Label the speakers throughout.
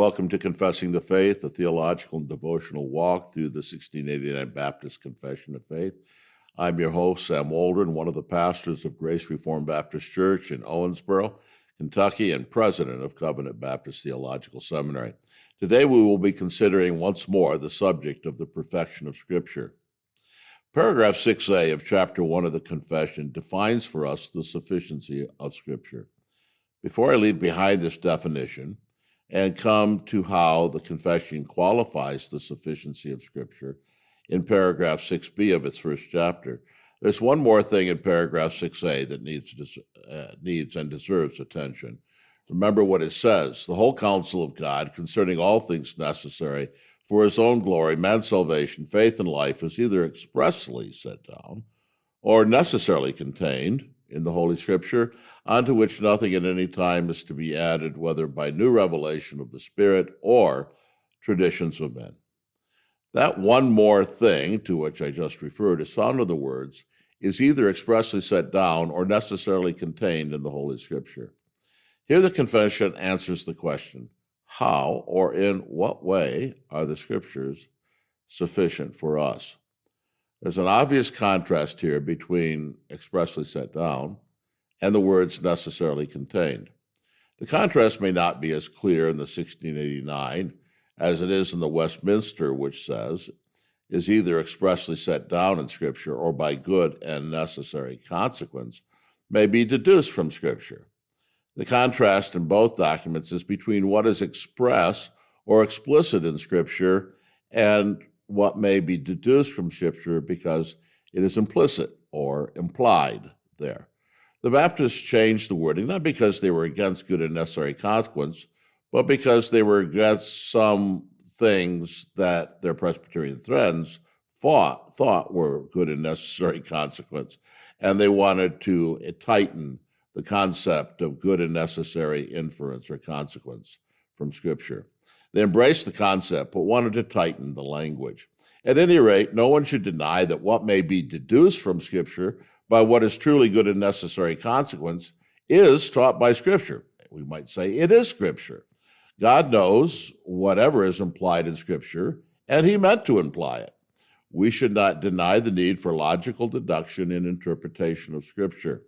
Speaker 1: Welcome to Confessing the Faith, a theological and devotional walk through the 1689 Baptist Confession of Faith. I'm your host, Sam Waldron, one of the pastors of Grace Reformed Baptist Church in Owensboro, Kentucky, and president of Covenant Baptist Theological Seminary. Today we will be considering once more the subject of the perfection of Scripture. Paragraph 6a of Chapter 1 of the Confession defines for us the sufficiency of Scripture. Before I leave behind this definition and come to how the Confession qualifies the sufficiency of Scripture in paragraph 6b of its first chapter, there's one more thing in paragraph 6a that needs and deserves attention. Remember what it says: the whole counsel of God concerning all things necessary for his own glory, man's salvation, faith, and life is either expressly set down or necessarily contained in the Holy Scripture, unto which nothing at any time is to be added, whether by new revelation of the Spirit or traditions of men. That one more thing, to which I just referred, is found in the words, is either expressly set down or necessarily contained in the Holy Scripture. Here the Confession answers the question, how or in what way are the Scriptures sufficient for us? There's an obvious contrast here between expressly set down and the words necessarily contained. The contrast may not be as clear in the 1689 as it is in the Westminster, which says, is either expressly set down in Scripture or by good and necessary consequence may be deduced from Scripture. The contrast in both documents is between what is express or explicit in Scripture and what may be deduced from Scripture because it is implicit or implied there. The Baptists changed the wording, not because they were against good and necessary consequence, but because they were against some things that their Presbyterian friends thought were good and necessary consequence, and they wanted to tighten the concept of good and necessary inference or consequence from Scripture. They embraced the concept, but wanted to tighten the language. At any rate, no one should deny that what may be deduced from Scripture by what is truly good and necessary consequence is taught by Scripture. We might say it is Scripture. God knows whatever is implied in Scripture, and he meant to imply it. We should not deny the need for logical deduction in interpretation of Scripture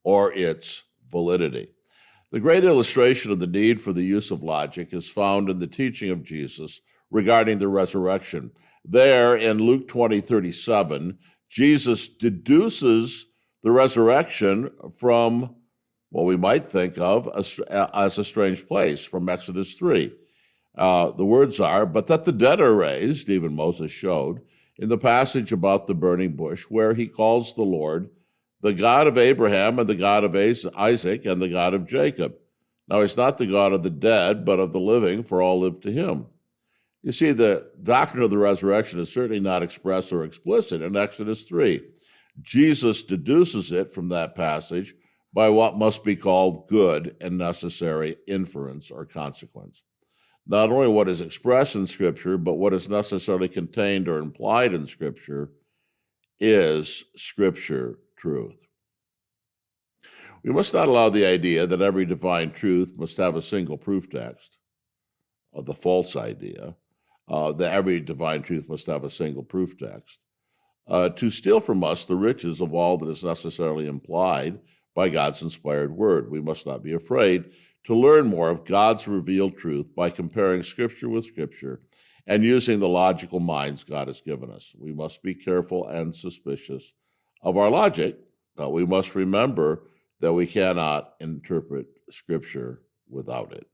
Speaker 1: or its validity. The great illustration of the need for the use of logic is found in the teaching of Jesus regarding the resurrection. There, in Luke 20:37, Jesus deduces the resurrection from what we might think of as a strange place, from Exodus 3. The words are, but that the dead are raised, even Moses showed, in the passage about the burning bush, where he calls the Lord the God of Abraham and the God of Isaac and the God of Jacob. Now, he's not the God of the dead, but of the living, for all live to him. You see, the doctrine of the resurrection is certainly not expressed or explicit in Exodus 3. Jesus deduces it from that passage by what must be called good and necessary inference or consequence. Not only what is expressed in Scripture, but what is necessarily contained or implied in Scripture is Scripture truth. We must not allow the idea that every divine truth must have a single proof text, or the false idea that every divine truth must have a single proof text, to steal from us the riches of all that is necessarily implied by God's inspired word. We must not be afraid to learn more of God's revealed truth by comparing Scripture with Scripture and using the logical minds God has given us. We must be careful and suspicious of our logic, but we must remember that we cannot interpret Scripture without it.